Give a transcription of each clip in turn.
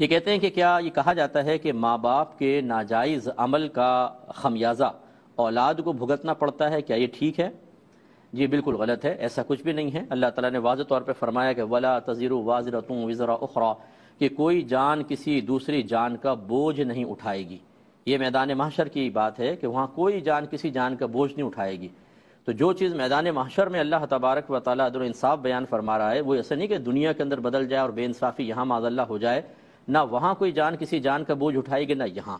یہ کہتے ہیں کہ کیا یہ کہا جاتا ہے کہ ماں باپ کے ناجائز عمل کا خمیازہ اولاد کو بھگتنا پڑتا ہے، کیا یہ ٹھیک ہے؟ جی بالکل غلط ہے، ایسا کچھ بھی نہیں ہے۔ اللہ تعالیٰ نے واضح طور پہ فرمایا کہ وَلَا تَزِرُ وَازِرَةٌ وِزْرَ أُخْرَى، کہ کوئی جان کسی دوسری جان کا بوجھ نہیں اٹھائے گی۔ یہ میدان محشر کی بات ہے کہ وہاں کوئی جان کسی جان کا بوجھ نہیں اٹھائے گی۔ تو جو چیز میدان محشر میں اللہ تبارک و تعالیٰ عدل و انصاف بیان فرما رہا ہے، وہ ایسا نہیں کہ دنیا کے اندر بدل جائے اور بے انصافی یہاں معاذ اللہ ہو جائے، نہ وہاں کوئی جان کسی جان کا بوجھ اٹھائے گی نہ یہاں۔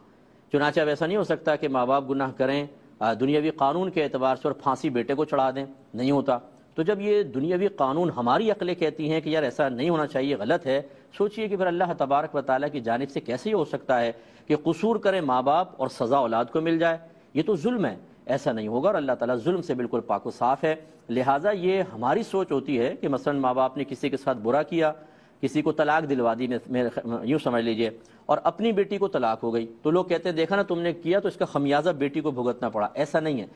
چنانچہ اب ایسا نہیں ہو سکتا کہ ماں باپ گناہ کریں دنیاوی قانون کے اعتبار سے اور پھانسی بیٹے کو چڑھا دیں، نہیں ہوتا۔ تو جب یہ دنیاوی قانون ہماری عقلیں کہتی ہیں کہ یار ایسا نہیں ہونا چاہیے، غلط ہے، سوچئے کہ پھر اللہ تبارک و تعالیٰ کی جانب سے کیسے یہ ہو سکتا ہے کہ قصور کریں ماں باپ اور سزا اولاد کو مل جائے؟ یہ تو ظلم ہے، ایسا نہیں ہوگا، اور اللہ تعالیٰ ظلم سے بالکل پاک و صاف ہے۔ لہٰذا یہ ہماری سوچ ہوتی ہے کہ مثلا ماں باپ نے کسی کے ساتھ برا کیا، کسی کو طلاق دلوا دی، یوں سمجھ لیجئے، اور اپنی بیٹی کو طلاق ہو گئی، تو لوگ کہتے ہیں دیکھا نا تم نے کیا تو اس کا خمیازہ بیٹی کو بھگتنا پڑا۔ ایسا نہیں ہے،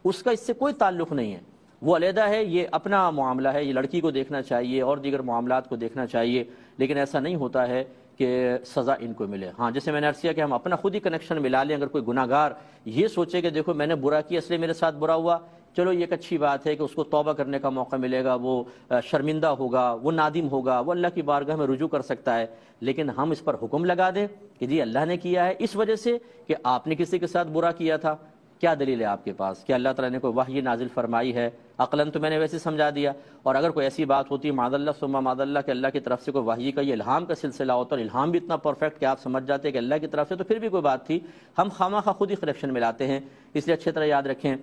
اس کا اس سے کوئی تعلق نہیں ہے، وہ علیحدہ ہے، یہ اپنا معاملہ ہے، یہ لڑکی کو دیکھنا چاہیے اور دیگر معاملات کو دیکھنا چاہیے، لیکن ایسا نہیں ہوتا ہے کہ سزا ان کو ملے۔ ہاں جیسے میں نے عرض کیا کہ ہم اپنا خود ہی کنیکشن ملا لیں، اگر کوئی گناہ گار یہ سوچے کہ دیکھو میں نے برا کیا اس لیے میرے ساتھ برا ہوا، چلو یہ ایک اچھی بات ہے کہ اس کو توبہ کرنے کا موقع ملے گا، وہ شرمندہ ہوگا، وہ نادم ہوگا، وہ اللہ کی بارگاہ میں رجوع کر سکتا ہے، لیکن ہم اس پر حکم لگا دیں کہ جی اللہ نے کیا ہے اس وجہ سے کہ آپ نے کسی کے ساتھ برا کیا تھا، کیا دلیل ہے آپ کے پاس؟ کیا اللہ تعالیٰ نے کوئی وحی نازل فرمائی ہے؟ عقلاً تو میں نے ویسے سمجھا دیا، اور اگر کوئی ایسی بات ہوتی ہے معاذ اللہ ثم معاذ اللہ کہ اللہ کی طرف سے کوئی وحی کا یہ الہام کا سلسلہ ہوتا ہے، اور الہام بھی اتنا پرفیکٹ کہ آپ سمجھ جاتے کہ اللہ کی طرف سے، تو پھر بھی کوئی بات تھی، ہم خواہ خود ہی کنیکشن ملاتے ہیں۔ اس لیے اچھی طرح یاد رکھیں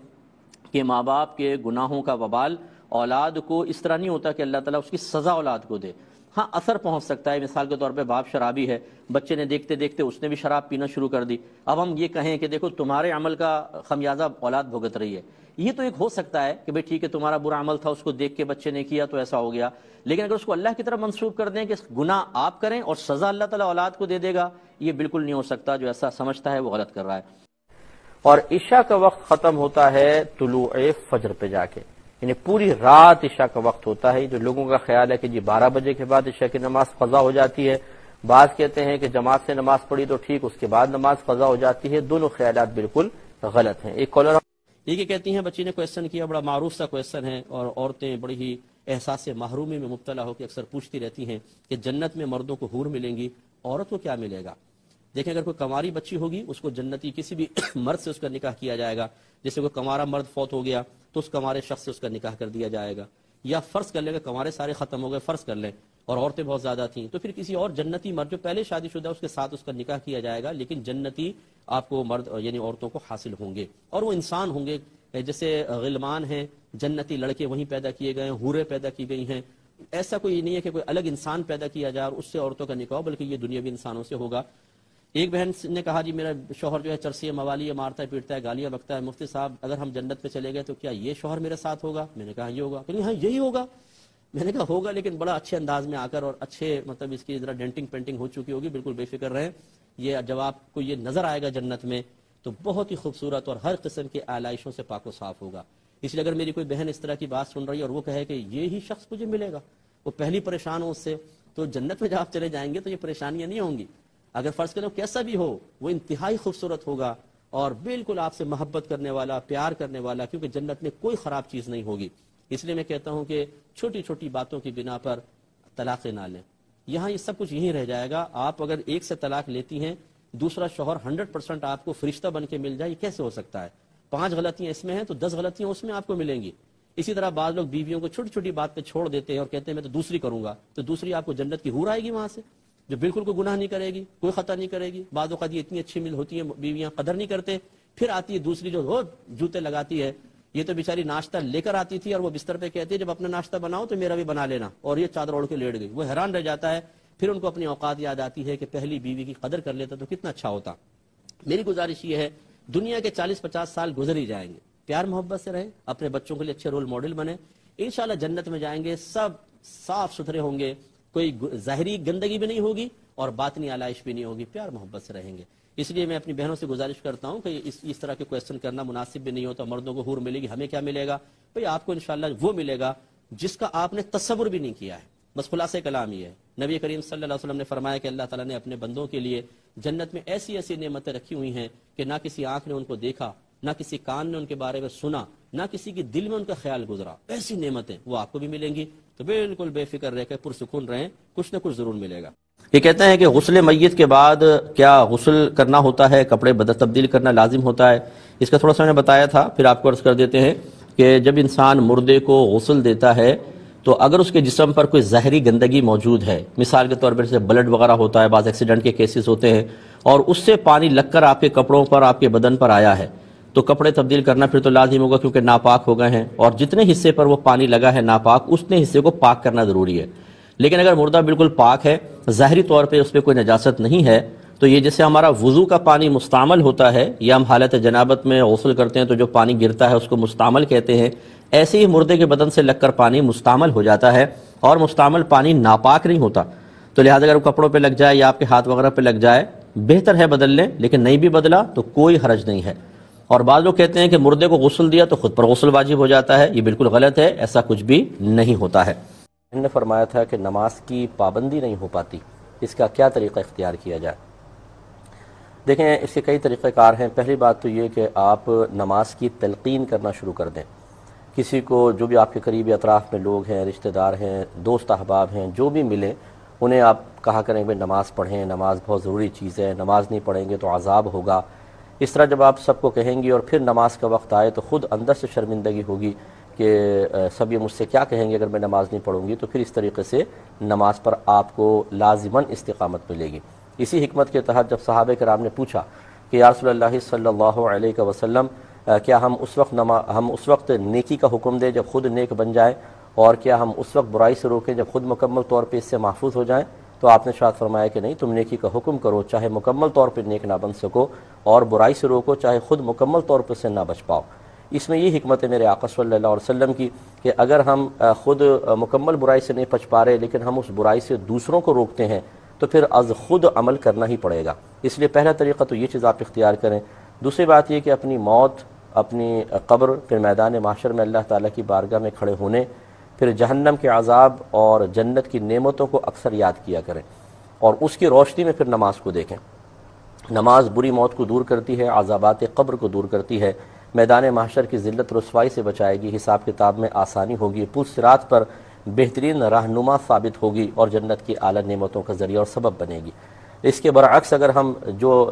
کہ ماں باپ کے گناہوں کا وبال اولاد کو اس طرح نہیں ہوتا کہ اللہ تعالیٰ اس کی سزا اولاد کو دے، ہاں اثر پہنچ سکتا ہے۔ مثال کے طور پہ باپ شرابی ہے، بچے نے دیکھتے دیکھتے اس نے بھی شراب پینا شروع کر دی، اب ہم یہ کہیں کہ دیکھو تمہارے عمل کا خمیازہ اولاد بھگت رہی ہے، یہ تو ایک ہو سکتا ہے کہ بھئی ٹھیک ہے تمہارا برا عمل تھا، اس کو دیکھ کے بچے نے کیا تو ایسا ہو گیا، لیکن اگر اس کو اللہ کی طرف منسوب کر دیں کہ گناہ آپ کریں اور سزا اللہ تعالیٰ اولاد کو دے دے گا، یہ بالکل نہیں ہو سکتا۔ جو ایسا سمجھتا ہے وہ غلط کر رہا ہے۔ اور عشاء کا وقت ختم ہوتا ہے طلوع فجر پہ جا کے، یعنی پوری رات عشاء کا وقت ہوتا ہے۔ جو لوگوں کا خیال ہے کہ جی 12 بجے کے بعد عشاء کی نماز قضا ہو جاتی ہے، بعض کہتے ہیں کہ جماعت سے نماز پڑھی تو ٹھیک، اس کے بعد نماز قضا ہو جاتی ہے، دونوں خیالات بالکل غلط ہیں۔ ایک کالر یہ کہتی ہیں بچی نے کویسچن کیا، بڑا معروف سا کویسچن ہے، اور عورتیں بڑی ہی احساس محرومی میں مبتلا ہو کے اکثر پوچھتی رہتی ہیں کہ جنت میں مردوں کو حور ملیں گی، عورت کو کیا ملے گا؟ دیکھیں اگر کوئی کنواری بچی ہوگی اس کو جنتی کسی بھی مرد سے اس کا نکاح کیا جائے گا، جیسے کوئی کنوارا مرد فوت ہو گیا تو اس کنوارے شخص سے اس کا نکاح کر دیا جائے گا، یا فرض کر لیں کہ کنوارے سارے ختم ہو گئے، فرض کر لیں، اور عورتیں بہت زیادہ تھیں تو پھر کسی اور جنتی مرد جو پہلے شادی شدہ اس کے ساتھ اس کا نکاح کیا جائے گا، لیکن جنتی آپ کو مرد یعنی عورتوں کو حاصل ہوں گے، اور وہ انسان ہوں گے، جیسے غلمان ہیں جنتی لڑکے وہیں پیدا کیے گئے ہیں، حوریں پیدا کی گئی ہیں، ایسا کوئی نہیں ہے کہ کوئی الگ انسان پیدا کیا جائے اور اس سے عورتوں کا نکاح، بلکہ یہ دنیاوی انسانوں سے ہوگا۔ ایک بہن نے کہا جی میرا شوہر جو ہے چرسی موالی مارتا ہے، پیٹتا ہے، گالیاں بکتا ہے، مفتی صاحب اگر ہم جنت پہ چلے گئے تو کیا یہ شوہر میرے ساتھ ہوگا؟ میں نے کہا یہ ہوگا، کہ ہاں یہی ہوگا، میں نے کہا ہوگا لیکن بڑا اچھے انداز میں آ کر، اور اچھے مطلب اس کی ذرا ڈینٹنگ پینٹنگ ہو چکی ہوگی، بالکل بے فکر رہیں، یہ جب آپ کو یہ نظر آئے گا جنت میں تو بہت ہی خوبصورت اور ہر قسم کی آلائشوں سے پاک و صاف ہوگا۔ اس لیے اگر میری کوئی بہن اس طرح کی بات سن رہی ہے اور وہ کہے کہ یہی شخص مجھے ملے گا، وہ پہلی پریشان ہو اس سے، تو جنت میں جب آپ چلے جائیں گے تو یہ پریشانیاں نہیں ہوں گی۔ اگر فرض کریں کیسا بھی ہو وہ انتہائی خوبصورت ہوگا اور بالکل آپ سے محبت کرنے والا، پیار کرنے والا، کیونکہ جنت میں کوئی خراب چیز نہیں ہوگی۔ اس لیے میں کہتا ہوں کہ چھوٹی چھوٹی باتوں کی بنا پر طلاق نہ لیں، یہاں یہ سب کچھ یہیں رہ جائے گا۔ آپ اگر ایک سے طلاق لیتی ہیں، دوسرا شوہر 100% آپ کو فرشتہ بن کے مل جائے، یہ کیسے ہو سکتا ہے؟ 5 غلطیاں اس میں ہیں تو 10 غلطیاں اس میں آپ کو ملیں گی۔ اسی طرح بعض لوگ بیویوں کو چھوٹی چھوٹی بات پہ چھوڑ دیتے ہیں اور کہتے ہیں میں تو دوسری کروں گا، تو دوسری آپ کو جنت کی حور آئے گی وہاں سے، جو بالکل کوئی گناہ نہیں کرے گی، کوئی خطا نہیں کرے گی۔ بعض اوقات یہ اتنی اچھی ہوتی ہیں بیویاں، قدر نہیں کرتے، پھر آتی ہے دوسری جو روز جوتے لگاتی ہے، یہ تو بیچاری ناشتہ لے کر آتی تھی اور وہ بستر پہ کہتی ہے جب اپنا ناشتہ بناؤ تو میرا بھی بنا لینا، اور یہ چادر اوڑھ کے لیٹ گئی۔ وہ حیران رہ جاتا ہے، پھر ان کو اپنی اوقات یاد آتی ہے کہ پہلی بیوی کی قدر کر لیتا تو کتنا اچھا ہوتا۔ میری گزارش یہ ہے، دنیا کے 40-50 سال گزر ہی جائیں گے، پیار محبت سے رہیں، اپنے بچوں کے لیے اچھے رول ماڈل بنیں، انشاءاللہ جنت میں جائیں گے، سب صاف ستھرے ہوں گے، کوئی ظاہری گندگی بھی نہیں ہوگی اور باطنی آلائش بھی نہیں ہوگی، پیار محبت سے رہیں گے۔ اس لیے میں اپنی بہنوں سے گزارش کرتا ہوں کہ اس طرح کے کویسچن کرنا مناسب بھی نہیں ہوتا، مردوں کو حور ملے گی، ہمیں کیا ملے گا؟ بھئی آپ کو انشاءاللہ وہ ملے گا جس کا آپ نے تصور بھی نہیں کیا ہے، بس خلاصہ کلام یہ ہے۔ نبی کریم صلی اللہ علیہ وسلم نے فرمایا کہ اللہ تعالیٰ نے اپنے بندوں کے لیے جنت میں ایسی ایسی نعمتیں رکھی ہوئی ہیں کہ نہ کسی آنکھ نے ان کو دیکھا، نہ کسی کان نے ان کے بارے میں سنا، نہ کسی کے دل میں ان کا خیال گزرا، ایسی نعمتیں وہ آپ کو بھی ملیں گی۔ تو بالکل بے فکر رہ کے پرسکون رہیں، کچھ نہ کچھ ضرور ملے گا۔ یہ کہتے ہیں کہ غسل میت کے بعد کیا غسل کرنا ہوتا ہے، کپڑے تبدیل کرنا لازم ہوتا ہے؟ اس کا تھوڑا سا میں نے بتایا تھا، پھر آپ کو عرض کر دیتے ہیں کہ جب انسان مردے کو غسل دیتا ہے تو اگر اس کے جسم پر کوئی زہری گندگی موجود ہے، مثال کے طور پر جیسے بلڈ وغیرہ ہوتا ہے، بعض ایکسیڈنٹ کے کیسز ہوتے ہیں، اور اس سے پانی لگ کر آپ کے کپڑوں پر، آپ کے بدن پر آیا ہے، تو کپڑے تبدیل کرنا پھر تو لازم ہوگا، کیونکہ ناپاک ہو گئے ہیں، اور جتنے حصے پر وہ پانی لگا ہے ناپاک، اتنے حصے کو پاک کرنا ضروری ہے۔ لیکن اگر مردہ بالکل پاک ہے، ظاہری طور پہ اس پہ کوئی نجاست نہیں ہے، تو یہ جیسے ہمارا وضو کا پانی مستعمل ہوتا ہے، یا ہم حالت جنابت میں غسل کرتے ہیں تو جو پانی گرتا ہے اس کو مستعمل کہتے ہیں، ایسے ہی مردے کے بدن سے لگ کر پانی مستعمل ہو جاتا ہے، اور مستعمل پانی ناپاک نہیں ہوتا۔ تو لہٰذا اگر وہ کپڑوں پہ لگ جائے یا آپ کے ہاتھ وغیرہ پہ لگ جائے، بہتر ہے بدل لیں، لیکن نہیں بھی بدلا تو کوئی حرج نہیں ہے۔ اور بعض لوگ کہتے ہیں کہ مردے کو غسل دیا تو خود پر غسل واجب ہو جاتا ہے، یہ بالکل غلط ہے، ایسا کچھ بھی نہیں ہوتا ہے۔ انہوں نے فرمایا تھا کہ نماز کی پابندی نہیں ہو پاتی، اس کا کیا طریقہ اختیار کیا جائے؟ دیکھیں، اس کے کئی طریقہ کار ہیں۔ پہلی بات تو یہ کہ آپ نماز کی تلقین کرنا شروع کر دیں۔ کسی کو، جو بھی آپ کے قریبی اطراف میں لوگ ہیں، رشتہ دار ہیں، دوست احباب ہیں، جو بھی ملیں، انہیں آپ کہا کریں کہ نماز پڑھیں، نماز بہت ضروری چیز ہے، نماز نہیں پڑھیں گے تو عذاب ہوگا۔ اس طرح جب آپ سب کو کہیں گی اور پھر نماز کا وقت آئے تو خود اندر سے شرمندگی ہوگی کہ سب یہ مجھ سے کیا کہیں گے اگر میں نماز نہیں پڑھوں گی، تو پھر اس طریقے سے نماز پر آپ کو لازماً استقامت ملے گی۔ اسی حکمت کے تحت جب صحابہ کرام نے پوچھا کہ یا رسول اللہ صلی اللہ علیہ وسلم، کیا ہم اس وقت نیکی کا حکم دیں جب خود نیک بن جائیں، اور کیا ہم اس وقت برائی سے روکیں جب خود مکمل طور پہ اس سے محفوظ ہو جائیں؟ تو آپ نے ارشاد فرمایا کہ نہیں، تم نیکی کا حکم کرو چاہے مکمل طور پہ نیک نہ بن سکو، اور برائی سے روکو چاہے خود مکمل طور پہ سے نہ بچ پاؤ۔ اس میں یہ حکمت ہے میرے آقا صلی اللہ علیہ وسلم کی کہ اگر ہم خود مکمل برائی سے نہیں بچ پا رہے، لیکن ہم اس برائی سے دوسروں کو روکتے ہیں، تو پھر از خود عمل کرنا ہی پڑے گا۔ اس لیے پہلا طریقہ تو یہ چیز آپ اختیار کریں۔ دوسری بات یہ کہ اپنی موت، اپنی قبر، پھر میدان محشر میں اللہ تعالیٰ کی بارگاہ میں کھڑے ہونے، پھر جہنم کے عذاب اور جنت کی نعمتوں کو اکثر یاد کیا کریں، اور اس کی روشنی میں پھر نماز کو دیکھیں۔ نماز بری موت کو دور کرتی ہے، عذابات قبر کو دور کرتی ہے، میدان محشر کی ذلت رسوائی سے بچائے گی، حساب کتاب میں آسانی ہوگی، پل صراط پر بہترین رہنما ثابت ہوگی، اور جنت کی اعلیٰ نعمتوں کا ذریعہ اور سبب بنے گی۔ اس کے برعکس اگر ہم جو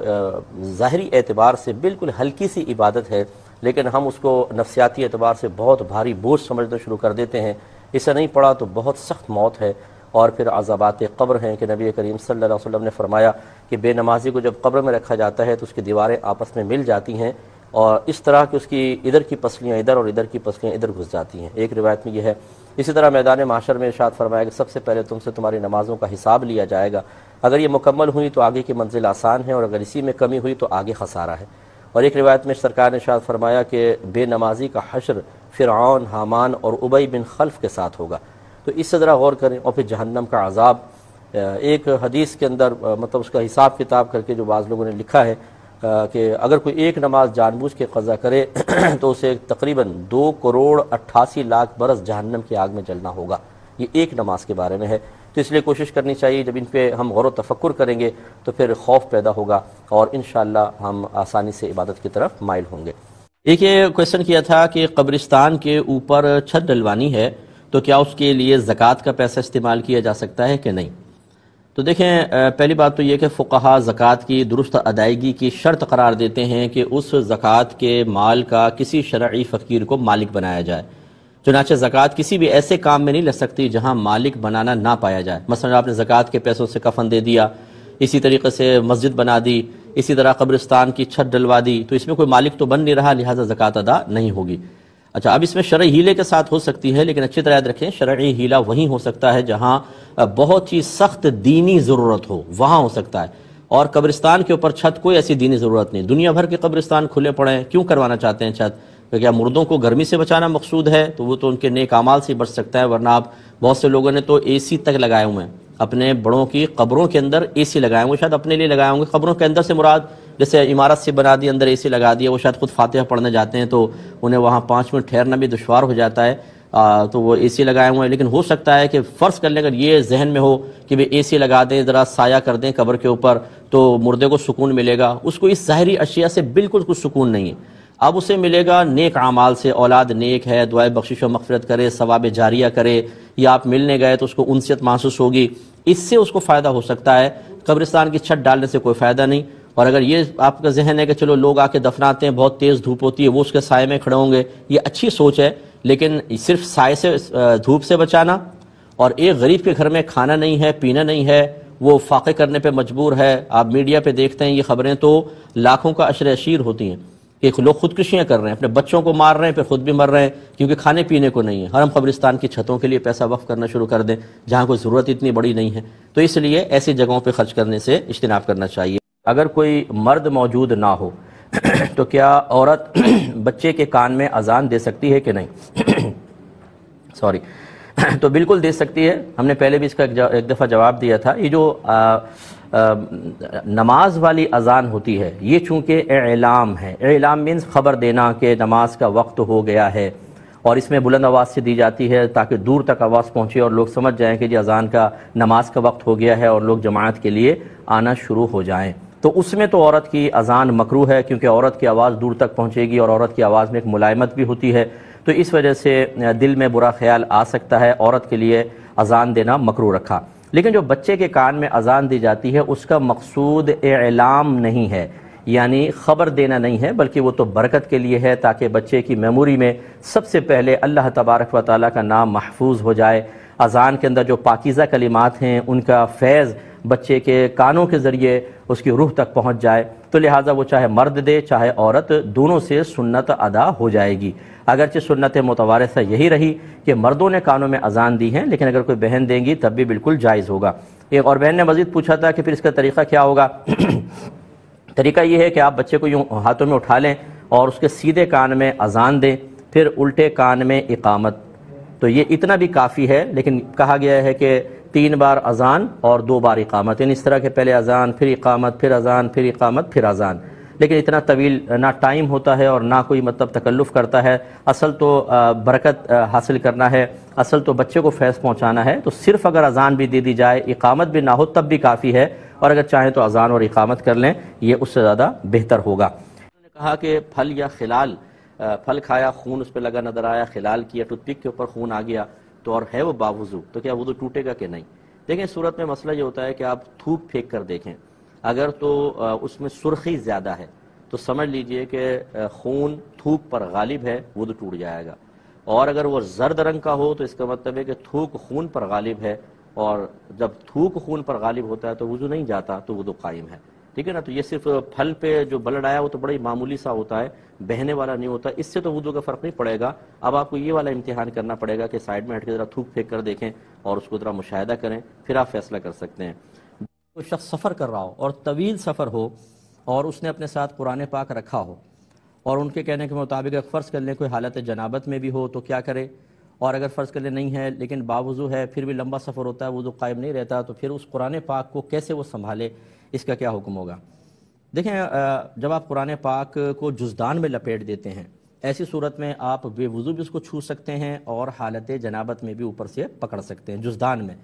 ظاہری اعتبار سے بالکل ہلکی سی عبادت ہے، لیکن ہم اس کو نفسیاتی اعتبار سے بہت بھاری بوجھ سمجھنا شروع کر دیتے ہیں، اسے نہیں پڑھا تو بہت سخت موت ہے، اور پھر عذابات قبر ہیں کہ نبی کریم صلی اللہ علیہ وسلم نے فرمایا کہ بے نمازی کو جب قبر میں رکھا جاتا ہے تو اس کی دیواریں آپس میں مل جاتی ہیں، اور اس طرح کہ اس کی ادھر کی پسلیاں ادھر اور ادھر کی پسلیاں ادھر گھس جاتی ہیں، ایک روایت میں یہ ہے۔ اسی طرح میدان محشر میں ارشاد فرمایا کہ سب سے پہلے تم سے تمہاری نمازوں کا حساب لیا جائے گا، اگر یہ مکمل ہوئی تو آگے کی منزل آسان ہے، اور اگر اسی میں کمی ہوئی تو آگے خسارہ ہے۔ اور ایک روایت میں سرکار نے ارشاد فرمایا کہ بے نمازی کا حشر فرعون، حامان اور ابی بن خلف کے ساتھ ہوگا۔ تو اس سے ذرا غور کریں۔ اور پھر جہنم کا عذاب، ایک حدیث کے اندر مطلب اس کا حساب کتاب کر کے جو بعض لوگوں نے لکھا ہے کہ اگر کوئی ایک نماز جان بوجھ کے قضا کرے تو اسے تقریباً 2,88,00,000 برس جہنم کی آگ میں جلنا ہوگا۔ یہ ایک نماز کے بارے میں ہے۔ تو اس لیے کوشش کرنی چاہیے، جب ان پہ ہم غور و تفکر کریں گے تو پھر خوف پیدا ہوگا، اور انشاءاللہ ہم آسانی سے عبادت کی طرف مائل ہوں گے۔ ایک یہ کویسچن کیا تھا کہ قبرستان کے اوپر چھت ڈلوانی ہے تو کیا اس کے لیے زکوٰۃ کا پیسہ استعمال کیا جا سکتا ہے کہ نہیں؟ تو دیکھیں، پہلی بات تو یہ کہ فقہا زکوٰۃ کی درست ادائیگی کی شرط قرار دیتے ہیں کہ اس زکوٰۃ کے مال کا کسی شرعی فقیر کو مالک بنایا جائے۔ چنانچہ زکوٰۃ کسی بھی ایسے کام میں نہیں لگ سکتی جہاں مالک بنانا نہ پایا جائے۔ مثلا آپ نے زکوٰۃ کے پیسوں سے کفن دے دیا، اسی طریقے سے مسجد بنا دی، اسی طرح قبرستان کی چھت ڈلوا دی، تو اس میں کوئی مالک تو بن نہیں رہا، لہٰذا زکوٰۃ ادا نہیں ہوگی۔ اچھا، اب اس میں شرعی ہیلے کے ساتھ ہو سکتی ہے، لیکن اچھی طرح یاد رکھیں شرعی ہیلہ وہیں ہو سکتا ہے جہاں بہت ہی سخت دینی ضرورت ہو، وہاں ہو سکتا ہے۔ اور قبرستان کے اوپر چھت کوئی ایسی دینی ضرورت نہیں، دنیا بھر کے قبرستان کھلے پڑے ہیں، کیوں کروانا چاہتے ہیں چھت؟ کیا مردوں کو گرمی سے بچانا مقصود ہے؟ تو وہ تو ان کے نیک اعمال سے بچ سکتا ہے، ورنہ آپ بہت سے لوگوں نے تو اے سی تک لگائے ہوئے ہیں اپنے بڑوں کی قبروں کے اندر، اے سی لگائے ہوئے، شاید اپنے لیے لگائے ہوں گے۔ قبروں کے اندر سے مراد جیسے عمارت سے بنا دی، اندر اے سی لگا دیا، وہ شاید خود فاتحہ پڑھنے جاتے ہیں تو انہیں وہاں 5 منٹ ٹھہرنا بھی دشوار ہو جاتا ہے۔ تو وہ اے سی لگائے ہوئے ہیں، لیکن ہو سکتا ہے کہ فرض کر لیں اگر یہ ذہن میں ہو کہ اے سی لگا دیں، ذرا سایہ کر دیں قبر کے اوپر تو مردے کو سکون ملے گا، اس کو اس ظاہری اشیاء سے بالکل کچھ سکون نہیں ہے۔ اب اسے ملے گا نیک اعمال سے، اولاد نیک ہے، دعائے بخشش و مغفرت کرے، ثواب جاریہ کرے، یا آپ ملنے گئے تو اس کو انسیت محسوس ہوگی، اس سے اس کو فائدہ ہو سکتا ہے۔ قبرستان کی چھت ڈالنے سے کوئی فائدہ نہیں۔ اور اگر یہ آپ کا ذہن ہے کہ چلو لوگ آ کے دفناتے ہیں، بہت تیز دھوپ ہوتی ہے، وہ اس کے سائے میں کھڑے ہوں گے، یہ اچھی سوچ ہے، لیکن صرف سائے سے دھوپ سے بچانا، اور ایک غریب کے گھر میں کھانا نہیں ہے، پینا نہیں ہے، وہ فاقے کرنے پہ مجبور ہے۔ آپ میڈیا پہ دیکھتے ہیں یہ خبریں تو لاکھوں کا عشر اشیر ہوتی ہیں کہ لوگ خودکشیاں کر رہے ہیں، اپنے بچوں کو مار رہے ہیں، پھر خود بھی مر رہے ہیں کیونکہ کھانے پینے کو نہیں ہے۔ ہم قبرستان کی چھتوں کے لیے پیسہ وقف کرنا شروع کر دیں جہاں کوئی ضرورت اتنی بڑی نہیں ہے، تو اس لیے ایسی جگہوں پہ خرچ کرنے سے اجتناب کرنا چاہیے۔ اگر کوئی مرد موجود نہ ہو تو کیا عورت بچے کے کان میں اذان دے سکتی ہے کہ نہیں؟ سوری، تو بالکل دے سکتی ہے۔ ہم نے پہلے بھی اس کا ایک دفعہ جواب دیا تھا۔ یہ جو نماز والی اذان ہوتی ہے یہ چونکہ اعلام ہے، اعلام مینز خبر دینا کہ نماز کا وقت ہو گیا ہے، اور اس میں بلند آواز سے دی جاتی ہے تاکہ دور تک آواز پہنچے اور لوگ سمجھ جائیں کہ جی اذان کا نماز کا وقت ہو گیا ہے اور لوگ جماعت کے لیے آنا شروع ہو جائیں۔ تو اس میں تو عورت کی اذان مکروہ ہے کیونکہ عورت کی آواز دور تک پہنچے گی اور عورت کی آواز میں ایک ملائمت بھی ہوتی ہے، تو اس وجہ سے دل میں برا خیال آ سکتا ہے، عورت کے لیے اذان دینا مکروہ رکھا۔ لیکن جو بچے کے کان میں اذان دی جاتی ہے اس کا مقصود اعلام نہیں ہے، یعنی خبر دینا نہیں ہے، بلکہ وہ تو برکت کے لیے ہے تاکہ بچے کی میموری میں سب سے پہلے اللہ تبارک و تعالیٰ کا نام محفوظ ہو جائے۔ اذان کے اندر جو پاکیزہ کلمات ہیں ان کا فیض بچے کے کانوں کے ذریعے اس کی روح تک پہنچ جائے، تو لہٰذا وہ چاہے مرد دے چاہے عورت، دونوں سے سنت ادا ہو جائے گی۔ اگرچہ سنت متوارثہ یہی رہی کہ مردوں نے کانوں میں اذان دی ہیں، لیکن اگر کوئی بہن دیں گی تب بھی بالکل جائز ہوگا۔ ایک اور بہن نے مزید پوچھا تھا کہ پھر اس کا طریقہ کیا ہوگا؟ طریقہ یہ ہے کہ آپ بچے کو یوں ہاتھوں میں اٹھا لیں اور اس کے سیدھے کان میں اذان دیں، پھر الٹے کان میں اقامت، تو یہ اتنا بھی کافی ہے، لیکن کہا گیا ہے کہ 3 بار اذان اور 2 بار اقامت، یعنی اس طرح کہ پہلے اذان پھر اقامت پھر اذان پھر اقامت پھر اذان، لیکن اتنا طویل نہ ٹائم ہوتا ہے اور نہ کوئی مطلب تکلف کرتا ہے۔ اصل تو برکت حاصل کرنا ہے، اصل تو بچے کو فیض پہنچانا ہے، تو صرف اگر اذان بھی دے دی جائے اقامت بھی نہ ہو تب بھی کافی ہے، اور اگر چاہیں تو اذان اور اقامت کر لیں، یہ اس سے زیادہ بہتر ہوگا۔ انہوں نے کہا کہ پھل یا خلال، پھل کھایا خون اس پہ لگا نظر آیا، خلال کیا ٹوتھ پک کے اوپر خون آ گیا تو اور ہے وہ باوضو، تو کیا وضو ٹوٹے گا کہ نہیں؟ دیکھیں صورت میں مسئلہ یہ ہوتا ہے کہ آپ تھوک پھینک کر دیکھیں، اگر تو اس میں سرخی زیادہ ہے تو سمجھ لیجئے کہ خون تھوک پر غالب ہے، وضو ٹوٹ جائے گا، اور اگر وہ زرد رنگ کا ہو تو اس کا مطلب ہے کہ تھوک خون پر غالب ہے، اور جب تھوک خون پر غالب ہوتا ہے تو وضو نہیں جاتا، تو وضو قائم ہے، ٹھیک ہے نا؟ تو یہ صرف پھل پہ جو بلڈ آیا وہ تو بڑی معمولی سا ہوتا ہے، بہنے والا نہیں ہوتا، اس سے تو وضو کا فرق نہیں پڑے گا۔ اب آپ کو یہ والا امتحان کرنا پڑے گا کہ سائیڈ میں ہٹ کے ذرا تھوک پھینک کر دیکھیں اور اس کو ذرا مشاہدہ کریں، پھر آپ فیصلہ کر سکتے ہیں۔ کوئی شخص سفر کر رہا ہو اور طویل سفر ہو اور اس نے اپنے ساتھ قرآن پاک رکھا ہو، اور ان کے کہنے کے مطابق اگر فرض کر لیں کوئی حالت جنابت میں بھی ہو تو کیا کرے، اور اگر فرض کر لیں نہیں ہے لیکن باوضو ہے پھر بھی لمبا سفر ہوتا ہے، وضو قائم نہیں رہتا، تو پھر اس قرآن پاک کو کیسے وہ سنبھالے، اس کا کیا حکم ہوگا؟ دیکھیں جب آپ قرآن پاک کو جزدان میں لپیٹ دیتے ہیں، ایسی صورت میں آپ بے وضو بھی اس کو چھو سکتے ہیں اور حالت جنابت میں بھی اوپر سے پکڑ سکتے ہیں جزدان میں،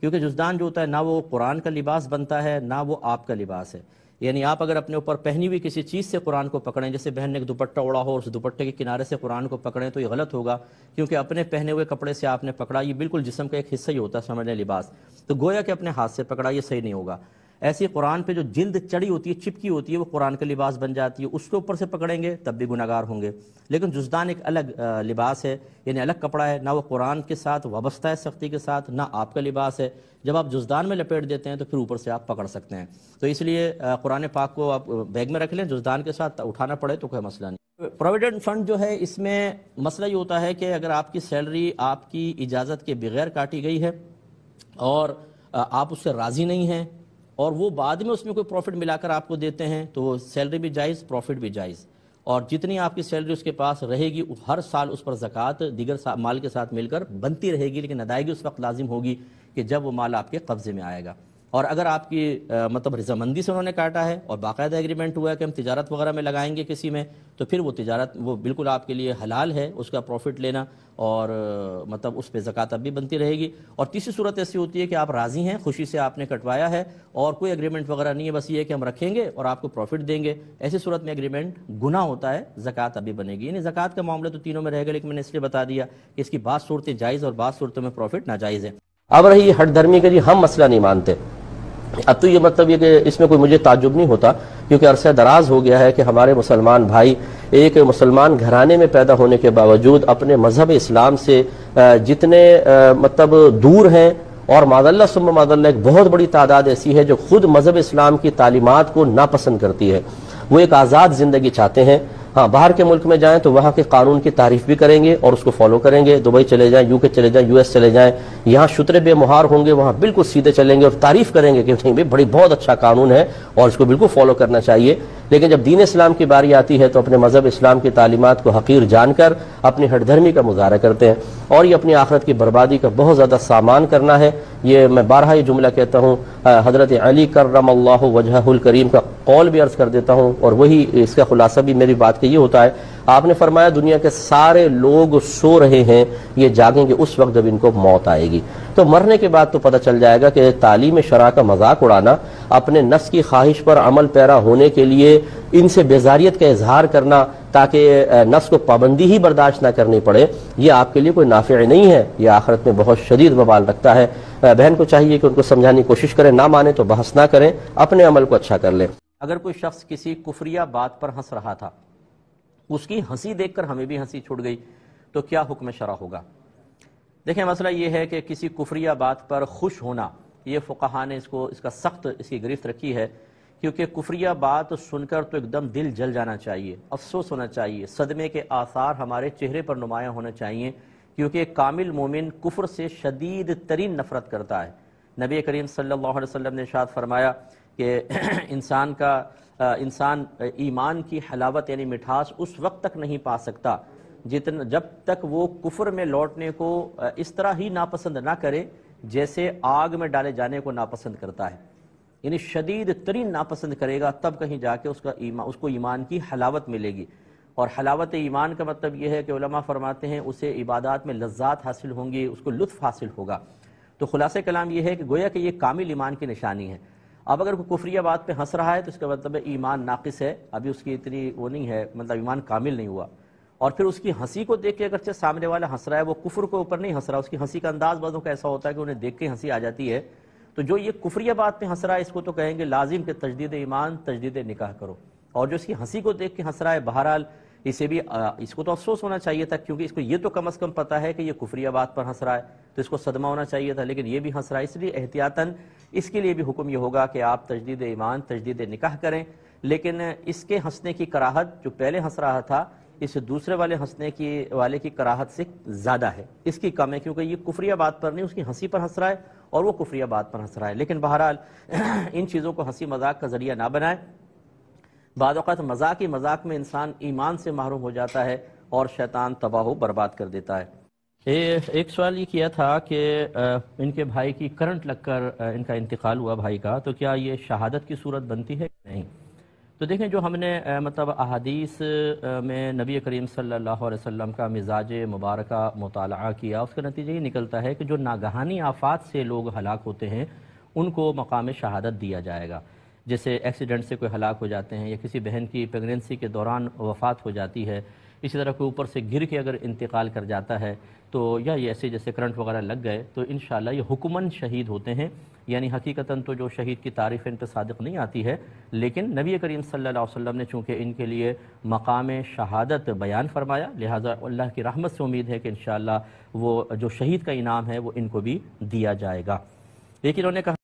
کیونکہ جزدان جو ہوتا ہے نہ وہ قرآن کا لباس بنتا ہے نہ وہ آپ کا لباس ہے، یعنی آپ اگر اپنے اوپر پہنی ہوئی کسی چیز سے قرآن کو پکڑیں، جیسے بہن نے ایک دوپٹہ اوڑا ہو اور اس دوپٹے کے کنارے سے قرآن کو پکڑیں تو یہ غلط ہوگا، کیونکہ اپنے پہنے ہوئے کپڑے سے آپ نے پکڑا، یہ بالکل جسم کا ایک حصہ ہی ہوتا ہے سمجھ لیں لباس، تو گویا کہ اپنے ہاتھ سے پکڑا، یہ صحیح نہیں ہوگا۔ ایسی قرآن پہ جو جلد چڑی ہوتی ہے، چپکی ہوتی ہے، وہ قرآن کا لباس بن جاتی ہے، اس کے اوپر سے پکڑیں گے تب بھی گناہگار ہوں گے، لیکن جزدان ایک الگ لباس ہے، یعنی الگ کپڑا ہے، نہ وہ قرآن کے ساتھ وابستہ ہے سختی کے ساتھ، نہ آپ کا لباس ہے، جب آپ جزدان میں لپیٹ دیتے ہیں تو پھر اوپر سے آپ پکڑ سکتے ہیں، تو اس لیے قرآن پاک کو آپ بیگ میں رکھ لیں، جزدان کے ساتھ اٹھانا پڑے تو کوئی مسئلہ نہیں۔ پروویڈنٹ فنڈ جو ہے اس میں مسئلہ یہ ہوتا ہے کہ اگر آپ کی سیلری آپ کی اجازت کے بغیر کاٹی گئی ہے اور آپ اس سے راضی نہیں ہیں اور وہ بعد میں اس میں کوئی پروفٹ ملا کر آپ کو دیتے ہیں تو وہ سیلری بھی جائز، پروفٹ بھی جائز، اور جتنی آپ کی سیلری اس کے پاس رہے گی ہر سال اس پر زکوٰۃ دیگر مال کے ساتھ مل کر بنتی رہے گی، لیکن ادائیگی اس وقت لازم ہوگی کہ جب وہ مال آپ کے قبضے میں آئے گا۔ اور اگر آپ کی مطلب رضامندی سے انہوں نے کاٹا ہے اور باقاعدہ ایگریمنٹ ہوا ہے کہ ہم تجارت وغیرہ میں لگائیں گے کسی میں، تو پھر وہ تجارت وہ بالکل آپ کے لیے حلال ہے اس کا پروفٹ لینا، اور مطلب اس پہ زکوٰۃ اب بھی بنتی رہے گی۔ اور تیسری صورت ایسی ہوتی ہے کہ آپ راضی ہیں، خوشی سے آپ نے کٹوایا ہے اور کوئی ایگریمنٹ وغیرہ نہیں ہے، بس یہ ہے کہ ہم رکھیں گے اور آپ کو پروفٹ دیں گے، ایسی صورت میں ایگریمنٹ گناہ ہوتا ہے، زکوٰۃ ابھی بنے گی۔ یعنی زکوٰۃ کا معاملہ تو تینوں میں رہے گا، لیکن میں نے اس لیے بتا دیا کہ اس کی بعض صورتیں جائز اور بعض صورتوں میں پروفٹ ناجائز ہے۔ اب رہی ہٹ دھرمی کا، جی ہم مسئلہ نہیں مانتے، اب تو یہ مطلب یہ کہ اس میں کوئی مجھے تعجب نہیں ہوتا، کیونکہ عرصہ دراز ہو گیا ہے کہ ہمارے مسلمان بھائی ایک مسلمان گھرانے میں پیدا ہونے کے باوجود اپنے مذہب اسلام سے جتنے مطلب دور ہیں، اور معاذ اللہ ثم معاذ اللہ ایک بہت بڑی تعداد ایسی ہے جو خود مذہب اسلام کی تعلیمات کو ناپسند کرتی ہے، وہ ایک آزاد زندگی چاہتے ہیں۔ ہاں، باہر کے ملک میں جائیں تو وہاں کے قانون کی تعریف بھی کریں گے اور اس کو فالو کریں گے، دبئی چلے جائیں، یو کے چلے جائیں، یو ایس چلے جائیں، یہاں شترے بے مہار ہوں گے، وہاں بالکل سیدھے چلیں گے اور تعریف کریں گے کہ نہیں بھائی بہت اچھا قانون ہے اور اس کو بالکل فالو کرنا چاہیے۔ لیکن جب دین اسلام کی باری آتی ہے تو اپنے مذہب اسلام کی تعلیمات کو حقیر جان کر اپنی ہٹ دھرمی کا مظاہرہ کرتے ہیں، اور یہ اپنی آخرت کی بربادی کا بہت زیادہ سامان کرنا ہے۔ یہ میں بارہا یہ جملہ کہتا ہوں، حضرت علی کرم اللہ وجہہ الکریم کا قول بھی عرض کر دیتا ہوں، اور وہی اس کا خلاصہ بھی میری بات کا یہ ہوتا ہے، آپ نے فرمایا دنیا کے سارے لوگ سو رہے ہیں، یہ جاگیں گے اس وقت جب ان کو موت آئے گی، تو مرنے کے بعد تو پتہ چل جائے گا کہ تعلیم شرع کا مذاق اڑانا، اپنے نفس کی خواہش پر عمل پیرا ہونے کے لیے ان سے بیزاریت کا اظہار کرنا تاکہ نفس کو پابندی ہی برداشت نہ کرنی پڑے، یہ آپ کے لیے کوئی نافع نہیں ہے، یہ آخرت میں بہت شدید وبال رکھتا ہے۔ بہن کو چاہیے کہ ان کو سمجھانے کی کوشش کریں، نہ مانے تو بحث نہ کریں، اپنے عمل کو اچھا کر لیں۔ اگر کوئی شخص کسی کفریہ بات پر ہنس رہا تھا، اس کی ہنسی دیکھ کر ہمیں بھی ہنسی چھوٹ گئی، تو کیا حکم شرع ہوگا؟ دیکھیں، مسئلہ یہ ہے کہ کسی کفریہ بات پر خوش ہونا، یہ فقہا نے اس کا سخت اس کی گرفت رکھی ہے، کیونکہ کفریہ بات سن کر تو ایک دم دل جل جانا چاہیے، افسوس ہونا چاہیے، صدمے کے آثار ہمارے چہرے پر نمایاں ہونا چاہیے، کیونکہ ایک کامل مومن کفر سے شدید ترین نفرت کرتا ہے۔ نبی کریم صلی اللہ علیہ وسلم نے ارشاد فرمایا کہ انسان ایمان کی حلاوت یعنی مٹھاس اس وقت تک نہیں پا سکتا جب تک وہ کفر میں لوٹنے کو اس طرح ہی ناپسند نہ کرے جیسے آگ میں ڈالے جانے کو ناپسند کرتا ہے، یعنی شدید ترین ناپسند کرے گا، تب کہیں جا کے اس کو ایمان کی حلاوت ملے گی۔ اور حلاوت ایمان کا مطلب یہ ہے کہ علماء فرماتے ہیں اسے عبادات میں لذات حاصل ہوں گی، اس کو لطف حاصل ہوگا۔ تو خلاصہ کلام یہ ہے کہ گویا کہ یہ کامل ایمان کی نشانی ہے۔ اب اگر کوئی کفریہ بات پہ ہنس رہا ہے تو اس کا مطلب ایمان ناقص ہے، ابھی اس کی اتنی وہ نہیں ہے، مطلب ایمان کامل نہیں ہوا۔ اور پھر اس کی ہنسی کو دیکھ کے اگرچہ سامنے والا ہنس رہا ہے، وہ کفر کے اوپر نہیں ہنس رہا، اس کی ہنسی کا انداز بعضوں کا ایسا ہوتا ہے کہ انہیں دیکھ کے ہنسی آ جاتی ہے، تو جو یہ کفریہ بات پہ ہنس رہا ہے اس کو تو کہیں گے لازم کہ تجدید ایمان، تجدید نکاح کرو۔ اور جو اس کی ہنسی کو دیکھ کے ہنس رہا ہے، بہرحال اس کو تو افسوس ہونا چاہیے تھا، کیونکہ اس کو یہ تو کم از کم پتہ ہے کہ یہ کفریہ بات پر ہنس رہا ہے، تو اس کو صدمہ ہونا چاہیے تھا، لیکن یہ بھی ہنس رہا ہے، اس لیے احتیاطاً اس کے لیے بھی حکم یہ ہوگا کہ آپ تجدید ایمان، تجدید نکاح کریں۔ لیکن اس کے ہنسنے کی کراہت جو پہلے ہنس رہا تھا، اس دوسرے والے ہنسنے والے کی کراہت سے زیادہ ہے، اس کی کم ہے، کیونکہ یہ کفریہ بات پر نہیں، اس کی ہنسی پر ہنس رہا ہے اور وہ کفریہ بات پر ہنس رہا ہے۔ لیکن بہرحال ان چیزوں کو ہنسی مذاق کا ذریعہ نہ بنائیں، بعض اوقات مذاق میں انسان ایمان سے محروم ہو جاتا ہے اور شیطان تباہ و برباد کر دیتا ہے۔ ایک سوال یہ کیا تھا کہ ان کے بھائی کی کرنٹ لگ کر ان کا انتقال ہوا بھائی کا، تو کیا یہ شہادت کی صورت بنتی ہے کہ نہیں؟ تو دیکھیں، جو ہم نے مطلب احادیث میں نبی کریم صلی اللہ علیہ وسلم کا مزاج مبارکہ مطالعہ کیا، اس کا نتیجہ یہ نکلتا ہے کہ جو ناگہانی آفات سے لوگ ہلاک ہوتے ہیں ان کو مقام شہادت دیا جائے گا، جیسے ایکسیڈنٹ سے کوئی ہلاک ہو جاتے ہیں، یا کسی بہن کی پریگننسی کے دوران وفات ہو جاتی ہے، اسی طرح کوئی اوپر سے گر کے اگر انتقال کر جاتا ہے، تو یا یہ ایسے جیسے کرنٹ وغیرہ لگ گئے، تو انشاءاللہ یہ حکماً شہید ہوتے ہیں۔ یعنی حقیقتاً تو جو شہید کی تعریف ان پہ صادق نہیں آتی ہے، لیکن نبی کریم صلی اللہ علیہ وسلم نے چونکہ ان کے لیے مقام شہادت بیان فرمایا، لہٰذا اللہ کی رحمت سے امید ہے کہ انشاءاللہ وہ جو شہید کا انعام ہے وہ ان کو بھی دیا جائے گا۔ لیکن انہوں نے کہا